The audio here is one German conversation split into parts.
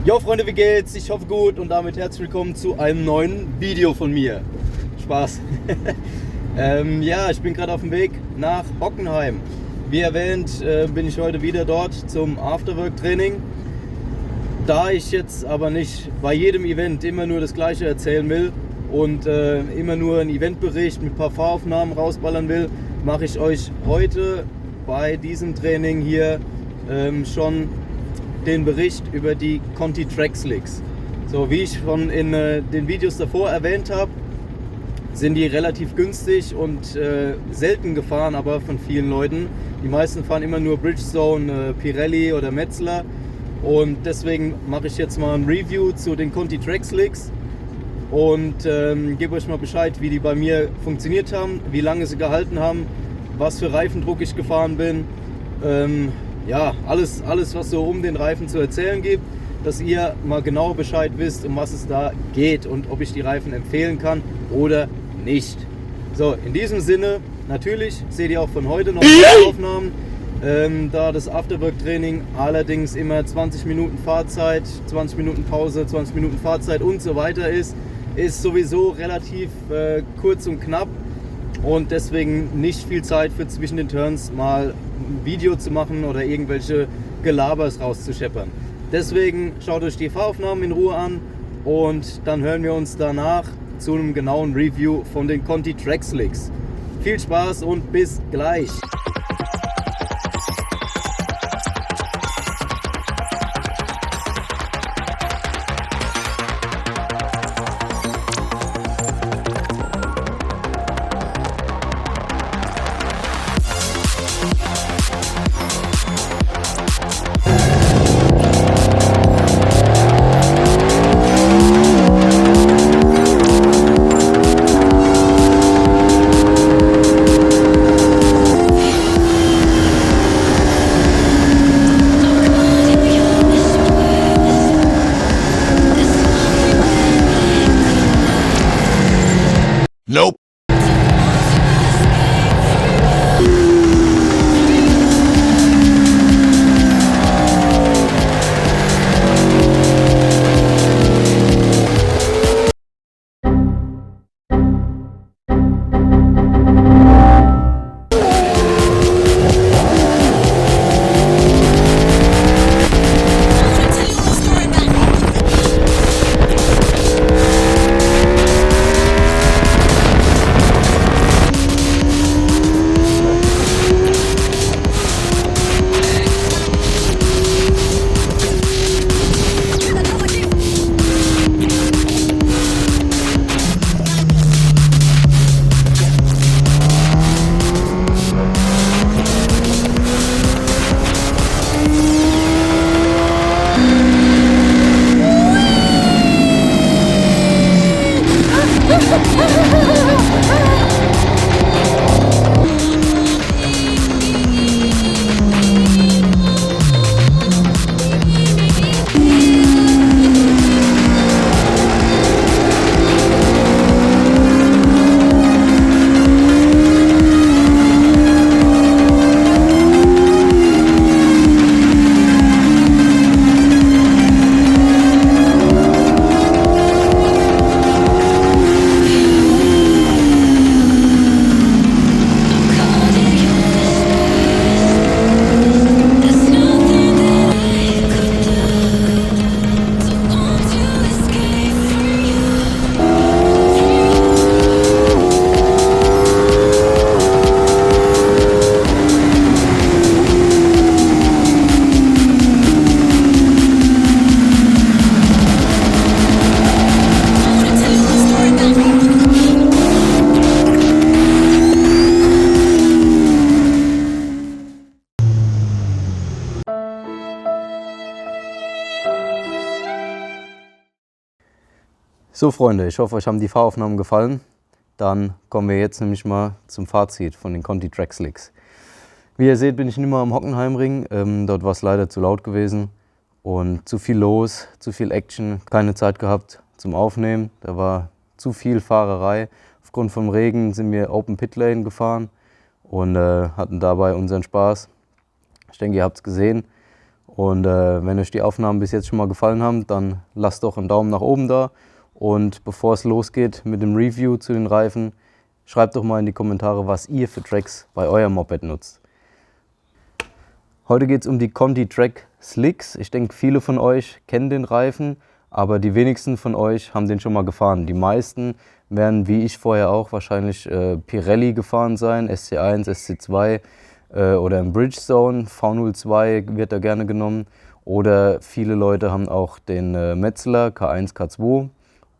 Jo Freunde, wie geht's? Ich hoffe gut und damit herzlich willkommen zu einem neuen Video von mir. Spaß. Ja, ich bin gerade auf dem Weg nach Hockenheim. Wie erwähnt, bin ich heute wieder dort zum Afterwork-Training. Da ich jetzt aber nicht bei jedem Event immer nur das Gleiche erzählen will und immer nur einen Eventbericht mit ein paar Fahraufnahmen rausballern will, mache ich euch heute bei diesem Training hier schon den Bericht über die Conti Track Slicks. So, wie ich schon in den Videos davor erwähnt habe, sind die relativ günstig und selten gefahren, aber von vielen Leuten. Die meisten fahren immer nur Bridgestone, Pirelli oder Metzeler. Und deswegen mache ich jetzt mal ein Review zu den Conti Track Slicks und gebe euch mal Bescheid, wie die bei mir funktioniert haben, wie lange sie gehalten haben, was für Reifendruck ich gefahren bin. Ja, alles, was so um den Reifen zu erzählen gibt, dass ihr mal genau Bescheid wisst, um was es da geht und ob ich die Reifen empfehlen kann oder nicht. So, in diesem Sinne, natürlich seht ihr auch von heute noch Aufnahmen, da das Afterwork-Training allerdings immer 20 Minuten Fahrzeit, 20 Minuten Pause, 20 Minuten Fahrzeit und so weiter ist sowieso relativ kurz und knapp. Und deswegen nicht viel Zeit für zwischen den Turns mal ein Video zu machen oder irgendwelche Gelabers rauszuscheppern. Deswegen schaut euch die Fahraufnahmen in Ruhe an und dann hören wir uns danach zu einem genauen Review von den Conti Track Slicks. Viel Spaß und bis gleich! Nope. So Freunde, ich hoffe, euch haben die Fahraufnahmen gefallen. Dann kommen wir jetzt nämlich mal zum Fazit von den Conti Track Slicks. Wie ihr seht, bin ich nicht mehr am Hockenheimring. Dort war es leider zu laut gewesen und zu viel los, zu viel Action. Keine Zeit gehabt zum Aufnehmen. Da war zu viel Fahrerei. Aufgrund vom Regen sind wir Open Pit Lane gefahren und hatten dabei unseren Spaß. Ich denke, ihr habt es gesehen. Und wenn euch die Aufnahmen bis jetzt schon mal gefallen haben, dann lasst doch einen Daumen nach oben da. Und bevor es losgeht mit dem Review zu den Reifen, schreibt doch mal in die Kommentare, was ihr für Tracks bei eurem Moped nutzt. Heute geht es um die Conti Track Slicks. Ich denke, viele von euch kennen den Reifen, aber die wenigsten von euch haben den schon mal gefahren. Die meisten werden, wie ich vorher auch, wahrscheinlich Pirelli gefahren sein, SC1, SC2 oder im Bridgestone, V02 wird da gerne genommen. Oder viele Leute haben auch den Metzeler K1, K2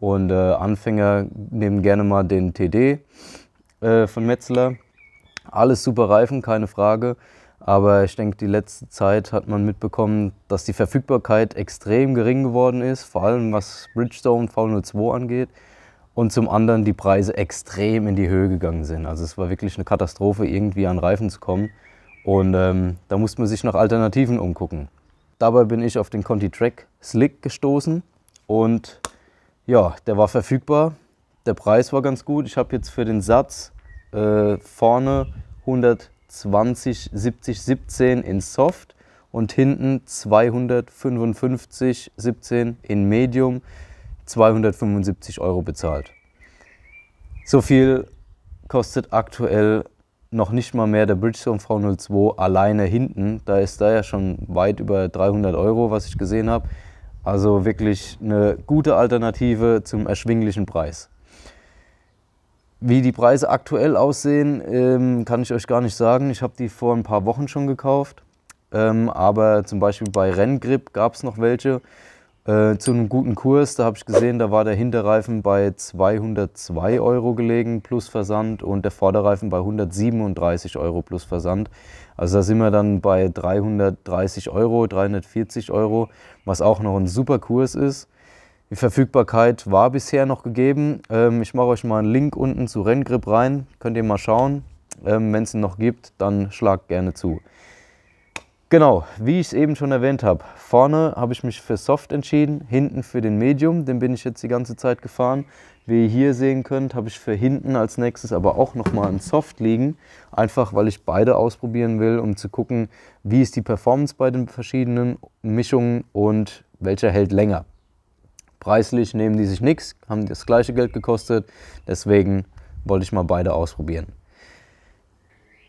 und Anfänger nehmen gerne mal den TD von Metzeler. Alles super Reifen, keine Frage. Aber ich denke, die letzte Zeit hat man mitbekommen, dass die Verfügbarkeit extrem gering geworden ist, vor allem was Bridgestone V02 angeht. Und zum anderen die Preise extrem in die Höhe gegangen sind. Also es war wirklich eine Katastrophe, irgendwie an Reifen zu kommen. Und da musste man sich nach Alternativen umgucken. Dabei bin ich auf den Conti Track Slick gestoßen und ja, der war verfügbar. Der Preis war ganz gut. Ich habe jetzt für den Satz vorne 120/70/17 in Soft und hinten 255/17 in Medium 275 € bezahlt. So viel kostet aktuell noch nicht mal mehr der Bridgestone V02 alleine hinten. Da ist da ja schon weit über 300 €, was ich gesehen habe. Also wirklich eine gute Alternative zum erschwinglichen Preis. Wie die Preise aktuell aussehen, kann ich euch gar nicht sagen. Ich habe die vor ein paar Wochen schon gekauft. Aber zum Beispiel bei Renngrip gab es noch welche zu einem guten Kurs. Da habe ich gesehen, da war der Hinterreifen bei 202 € gelegen plus Versand und der Vorderreifen bei 137 € plus Versand. Also da sind wir dann bei 330 €, 340 €, was auch noch ein super Kurs ist. Die Verfügbarkeit war bisher noch gegeben. Ich mache euch mal einen Link unten zu Renngrip rein. Könnt ihr mal schauen. Wenn es ihn noch gibt, dann schlagt gerne zu. Genau, wie ich es eben schon erwähnt habe. Vorne habe ich mich für Soft entschieden, hinten für den Medium. Den bin ich jetzt die ganze Zeit gefahren. Wie ihr hier sehen könnt, habe ich für hinten als nächstes aber auch nochmal einen Soft liegen. Einfach, weil ich beide ausprobieren will, um zu gucken, wie ist die Performance bei den verschiedenen Mischungen und welcher hält länger. Preislich nehmen die sich nichts, haben das gleiche Geld gekostet, deswegen wollte ich mal beide ausprobieren.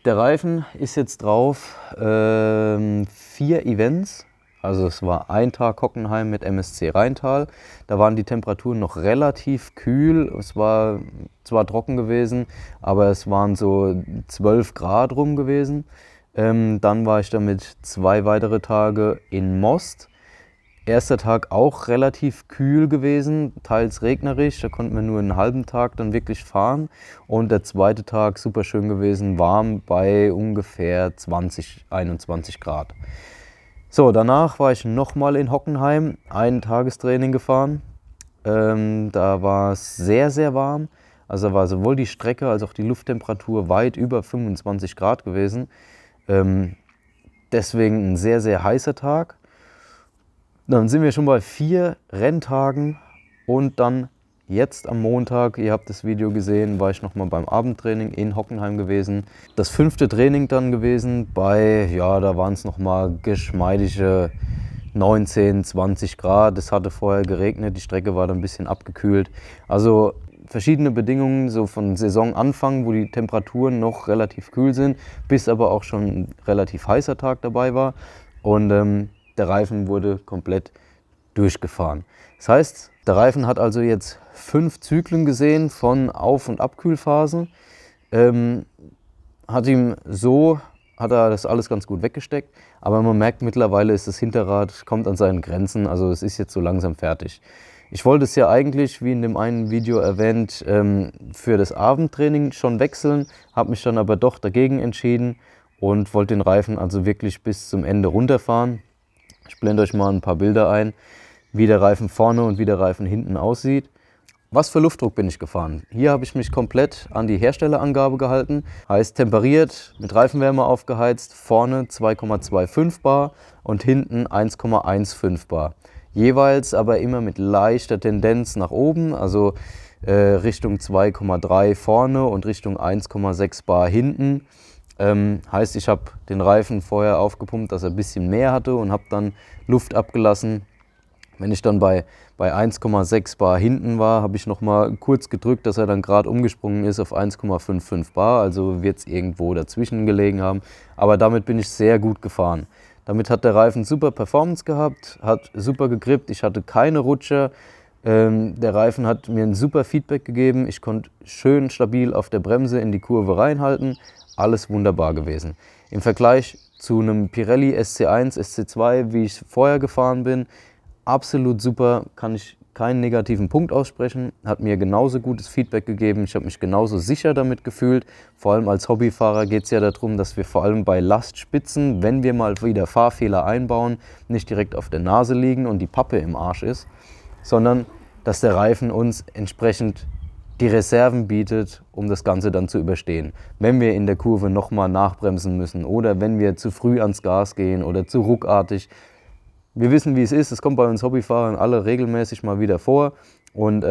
Der Reifen ist jetzt drauf 4 Events, also es war ein Tag Hockenheim mit MSC Rheintal. Da waren die Temperaturen noch relativ kühl, es war zwar trocken gewesen, aber es waren so 12 Grad rum gewesen. Dann war ich damit 2 weitere Tage in Most. Erster Tag auch relativ kühl gewesen, teils regnerisch, da konnten wir nur einen halben Tag dann wirklich fahren. Und der zweite Tag super schön gewesen, warm bei ungefähr 20, 21 Grad. So, danach war ich nochmal in Hockenheim, ein Tagestraining gefahren. Da war es sehr, sehr warm. Also war sowohl die Strecke als auch die Lufttemperatur weit über 25 Grad gewesen. Deswegen ein sehr, sehr heißer Tag. Dann sind wir schon bei 4 Renntagen und dann jetzt am Montag, ihr habt das Video gesehen, war ich nochmal beim Abendtraining in Hockenheim gewesen. Das 5. Training dann gewesen bei, ja, da waren es nochmal geschmeidige 19, 20 Grad. Es hatte vorher geregnet, die Strecke war dann ein bisschen abgekühlt. Also verschiedene Bedingungen, so von Saisonanfang, wo die Temperaturen noch relativ kühl sind, bis aber auch schon ein relativ heißer Tag dabei war. Und der Reifen wurde komplett durchgefahren. Das heißt, der Reifen hat also jetzt 5 Zyklen gesehen von Auf- und Abkühlphasen. Hat er das alles ganz gut weggesteckt, aber man merkt mittlerweile, ist das Hinterrad, kommt an seinen Grenzen, also es ist jetzt so langsam fertig. Ich wollte es ja eigentlich, wie in dem einen Video erwähnt, für das Abendtraining schon wechseln, habe mich dann aber doch dagegen entschieden und wollte den Reifen also wirklich bis zum Ende runterfahren. Ich blende euch mal ein paar Bilder ein, wie der Reifen vorne und wie der Reifen hinten aussieht. Was für Luftdruck bin ich gefahren? Hier habe ich mich komplett an die Herstellerangabe gehalten. Heißt temperiert, mit Reifenwärme aufgeheizt, vorne 2,25 bar und hinten 1,15 bar. Jeweils aber immer mit leichter Tendenz nach oben, also Richtung 2,3 vorne und Richtung 1,6 bar hinten. Heißt, ich habe den Reifen vorher aufgepumpt, dass er ein bisschen mehr hatte und habe dann Luft abgelassen. Wenn ich dann bei 1,6 Bar hinten war, habe ich nochmal kurz gedrückt, dass er dann gerade umgesprungen ist auf 1,55 Bar. Also wird es irgendwo dazwischen gelegen haben. Aber damit bin ich sehr gut gefahren. Damit hat der Reifen super Performance gehabt, hat super gegrippt, ich hatte keine Rutscher. Der Reifen hat mir ein super Feedback gegeben. Ich konnte schön stabil auf der Bremse in die Kurve reinhalten. Alles wunderbar gewesen. Im Vergleich zu einem Pirelli SC1, SC2, wie ich vorher gefahren bin, absolut super, kann ich keinen negativen Punkt aussprechen, hat mir genauso gutes Feedback gegeben, ich habe mich genauso sicher damit gefühlt. Vor allem als Hobbyfahrer geht es ja darum, dass wir vor allem bei Lastspitzen, wenn wir mal wieder Fahrfehler einbauen, nicht direkt auf der Nase liegen und die Pappe im Arsch ist, sondern dass der Reifen uns entsprechend die Reserven bietet, um das Ganze dann zu überstehen. Wenn wir in der Kurve nochmal nachbremsen müssen oder wenn wir zu früh ans Gas gehen oder zu ruckartig. Wir wissen, wie es ist. Es kommt bei uns Hobbyfahrern alle regelmäßig mal wieder vor. Und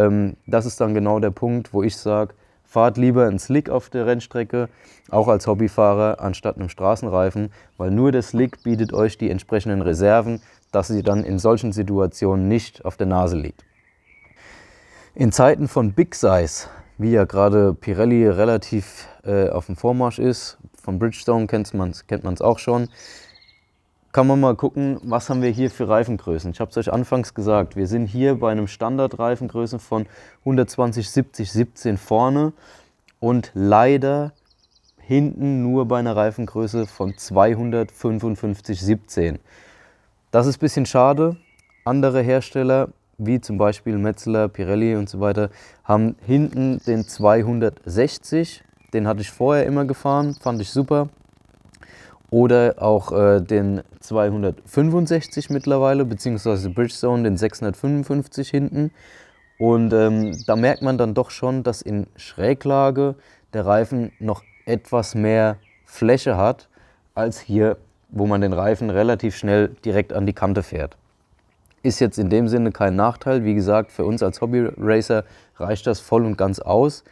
das ist dann genau der Punkt, wo ich sage, fahrt lieber einen Slick auf der Rennstrecke, auch als Hobbyfahrer, anstatt einem Straßenreifen, weil nur der Slick bietet euch die entsprechenden Reserven, dass ihr dann in solchen Situationen nicht auf der Nase liegt. In Zeiten von Big Size, wie ja gerade Pirelli relativ auf dem Vormarsch ist, von Bridgestone kennt man es auch schon, kann man mal gucken, was haben wir hier für Reifengrößen. Ich habe es euch anfangs gesagt, wir sind hier bei einem Standardreifengröße von 120/70/17 vorne und leider hinten nur bei einer Reifengröße von 255/17. Das ist ein bisschen schade. Andere Hersteller, wie zum Beispiel Metzeler, Pirelli und so weiter, haben hinten den 260. Den hatte ich vorher immer gefahren, fand ich super. Oder auch den 265 mittlerweile, beziehungsweise Bridgestone den 655 hinten. Und da merkt man dann doch schon, dass in Schräglage der Reifen noch etwas mehr Fläche hat, als hier, wo man den Reifen relativ schnell direkt an die Kante fährt. Ist jetzt in dem Sinne kein Nachteil. Wie gesagt, für uns als Hobby-Racer reicht das voll und ganz aus.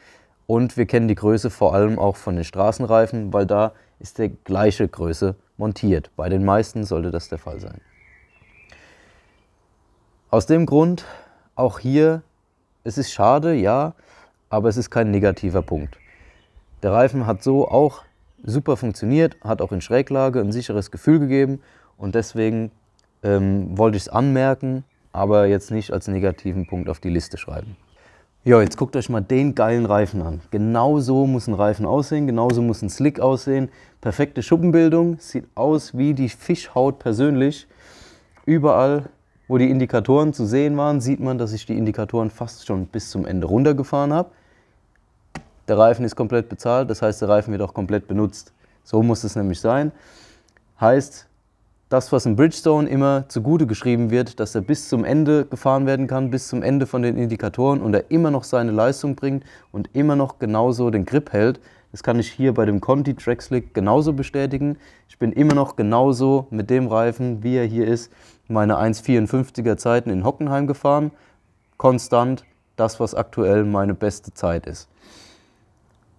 Und wir kennen die Größe vor allem auch von den Straßenreifen, weil da ist der gleiche Größe montiert. Bei den meisten sollte das der Fall sein. Aus dem Grund, auch hier, es ist schade, ja, aber es ist kein negativer Punkt. Der Reifen hat so auch super funktioniert, hat auch in Schräglage ein sicheres Gefühl gegeben und deswegen wollte ich es anmerken, aber jetzt nicht als negativen Punkt auf die Liste schreiben. Ja, jetzt guckt euch mal den geilen Reifen an. Genau so muss ein Reifen aussehen, genauso muss ein Slick aussehen. Perfekte Schuppenbildung, sieht aus wie die Fischhaut persönlich. Überall, wo die Indikatoren zu sehen waren, sieht man, dass ich die Indikatoren fast schon bis zum Ende runtergefahren habe. Der Reifen ist komplett bezahlt, das heißt, der Reifen wird auch komplett benutzt. So muss es nämlich sein. Heißt, das, was im Bridgestone immer zugute geschrieben wird, dass er bis zum Ende gefahren werden kann, bis zum Ende von den Indikatoren und er immer noch seine Leistung bringt und immer noch genauso den Grip hält. Das kann ich hier bei dem Conti Track Slick genauso bestätigen. Ich bin immer noch genauso mit dem Reifen, wie er hier ist, meine 1,54er Zeiten in Hockenheim gefahren. Konstant das, was aktuell meine beste Zeit ist.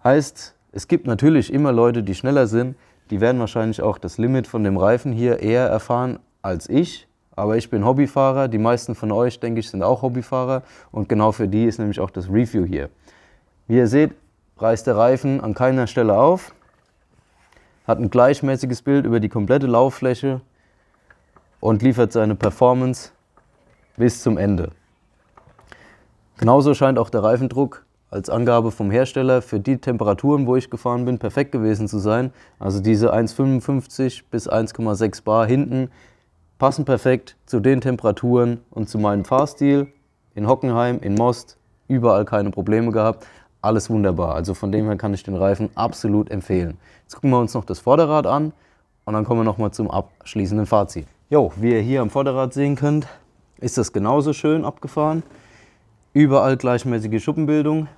Heißt, es gibt natürlich immer Leute, die schneller sind. Die werden wahrscheinlich auch das Limit von dem Reifen hier eher erfahren als ich. Aber ich bin Hobbyfahrer, die meisten von euch, denke ich, sind auch Hobbyfahrer. Und genau für die ist nämlich auch das Review hier. Wie ihr seht, reißt der Reifen an keiner Stelle auf. Hat ein gleichmäßiges Bild über die komplette Lauffläche und liefert seine Performance bis zum Ende. Genauso scheint auch der Reifendruck als Angabe vom Hersteller für die Temperaturen, wo ich gefahren bin, perfekt gewesen zu sein. Also diese 1,55 bis 1,6 Bar hinten passen perfekt zu den Temperaturen und zu meinem Fahrstil. In Hockenheim, in Most, überall keine Probleme gehabt. Alles wunderbar. Also von dem her kann ich den Reifen absolut empfehlen. Jetzt gucken wir uns noch das Vorderrad an und dann kommen wir nochmal zum abschließenden Fazit. Jo, wie ihr hier am Vorderrad sehen könnt, ist das genauso schön abgefahren. Überall gleichmäßige Schuppenbildung.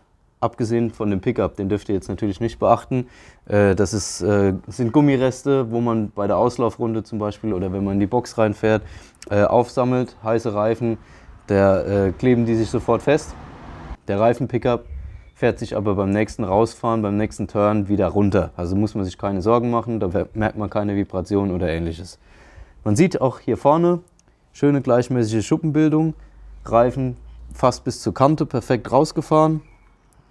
Abgesehen von dem Pickup, den dürft ihr jetzt natürlich nicht beachten. Das sind Gummireste, wo man bei der Auslaufrunde zum Beispiel oder wenn man in die Box reinfährt, aufsammelt. Heiße Reifen, kleben die sich sofort fest. Der Reifenpickup fährt sich aber beim nächsten Rausfahren, beim nächsten Turn wieder runter. Also muss man sich keine Sorgen machen, da merkt man keine Vibration oder ähnliches. Man sieht auch hier vorne schöne gleichmäßige Schuppenbildung, Reifen fast bis zur Kante perfekt rausgefahren,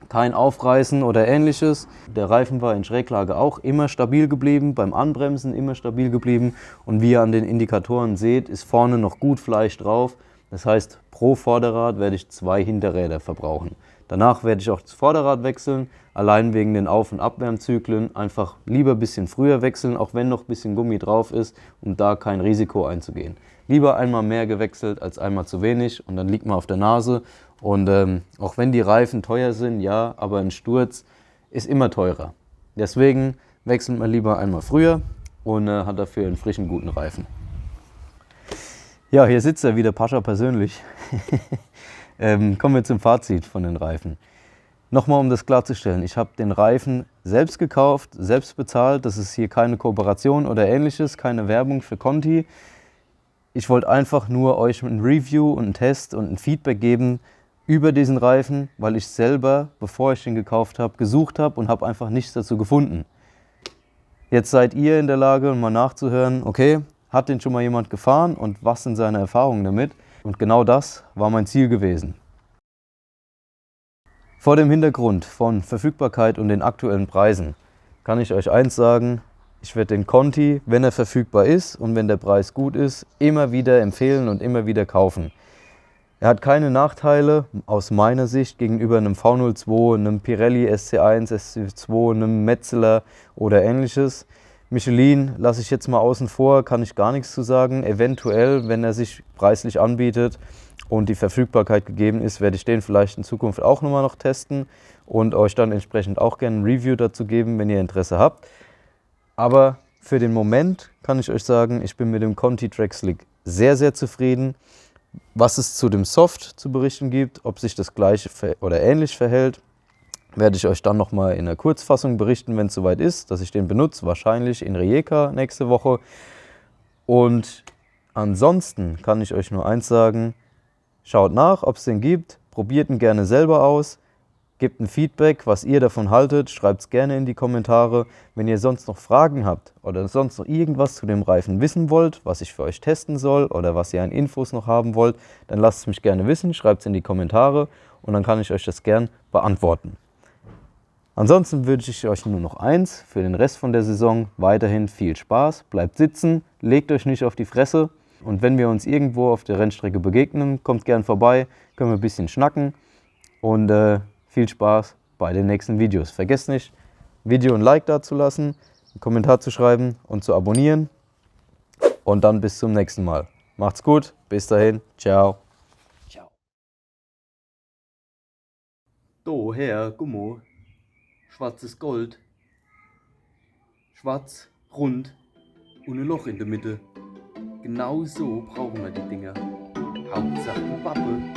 kein Aufreißen oder ähnliches. Der Reifen war in Schräglage auch immer stabil geblieben, beim Anbremsen immer stabil geblieben und wie ihr an den Indikatoren seht, ist vorne noch gut Fleisch drauf. Das heißt, pro Vorderrad werde ich 2 Hinterräder verbrauchen. Danach werde ich auch das Vorderrad wechseln, allein wegen den Auf- und Abwärmzyklen. Einfach lieber ein bisschen früher wechseln, auch wenn noch ein bisschen Gummi drauf ist, um da kein Risiko einzugehen. Lieber einmal mehr gewechselt als einmal zu wenig und dann liegt man auf der Nase. Und auch wenn die Reifen teuer sind, ja, aber ein Sturz ist immer teurer. Deswegen wechselt man lieber einmal früher und hat dafür einen frischen, guten Reifen. Ja, hier sitzt er wieder, Pascha persönlich. Kommen wir zum Fazit von den Reifen. Nochmal, um das klarzustellen, ich habe den Reifen selbst gekauft, selbst bezahlt. Das ist hier keine Kooperation oder ähnliches, keine Werbung für Conti. Ich wollte einfach nur euch ein Review und einen Test und ein Feedback geben über diesen Reifen, weil ich selber, bevor ich den gekauft habe, gesucht habe und habe einfach nichts dazu gefunden. Jetzt seid ihr in der Lage, mal nachzuhören, okay, hat den schon mal jemand gefahren und was sind seine Erfahrungen damit? Und genau das war mein Ziel gewesen. Vor dem Hintergrund von Verfügbarkeit und den aktuellen Preisen kann ich euch eins sagen, ich werde den Conti, wenn er verfügbar ist und wenn der Preis gut ist, immer wieder empfehlen und immer wieder kaufen. Er hat keine Nachteile aus meiner Sicht gegenüber einem V02, einem Pirelli SC1, SC2, einem Metzeler oder ähnliches. Michelin lasse ich jetzt mal außen vor, kann ich gar nichts zu sagen. Eventuell, wenn er sich preislich anbietet und die Verfügbarkeit gegeben ist, werde ich den vielleicht in Zukunft auch nochmal noch testen und euch dann entsprechend auch gerne ein Review dazu geben, wenn ihr Interesse habt. Aber für den Moment kann ich euch sagen, ich bin mit dem Conti Track Slick sehr, sehr zufrieden. Was es zu dem Soft zu berichten gibt, ob sich das gleiche oder ähnlich verhält, werde ich euch dann nochmal in der Kurzfassung berichten, wenn es soweit ist, dass ich den benutze, wahrscheinlich in Rijeka nächste Woche. Und ansonsten kann ich euch nur eins sagen, schaut nach, ob es den gibt, probiert ihn gerne selber aus, gebt ein Feedback, was ihr davon haltet, schreibt es gerne in die Kommentare. Wenn ihr sonst noch Fragen habt oder sonst noch irgendwas zu dem Reifen wissen wollt, was ich für euch testen soll oder was ihr an Infos noch haben wollt, dann lasst es mich gerne wissen, schreibt es in die Kommentare und dann kann ich euch das gern beantworten. Ansonsten wünsche ich euch nur noch eins, für den Rest von der Saison weiterhin viel Spaß, bleibt sitzen, legt euch nicht auf die Fresse und wenn wir uns irgendwo auf der Rennstrecke begegnen, kommt gern vorbei, können wir ein bisschen schnacken und viel Spaß bei den nächsten Videos. Vergesst nicht, Video ein Like dazulassen, einen Kommentar zu schreiben und zu abonnieren und dann bis zum nächsten Mal. Macht's gut, bis dahin, ciao. Ciao. Do her, Gummo. Schwarzes Gold, schwarz, rund und ein Loch in der Mitte. Genau so brauchen wir die Dinger. Hauptsache Pappe.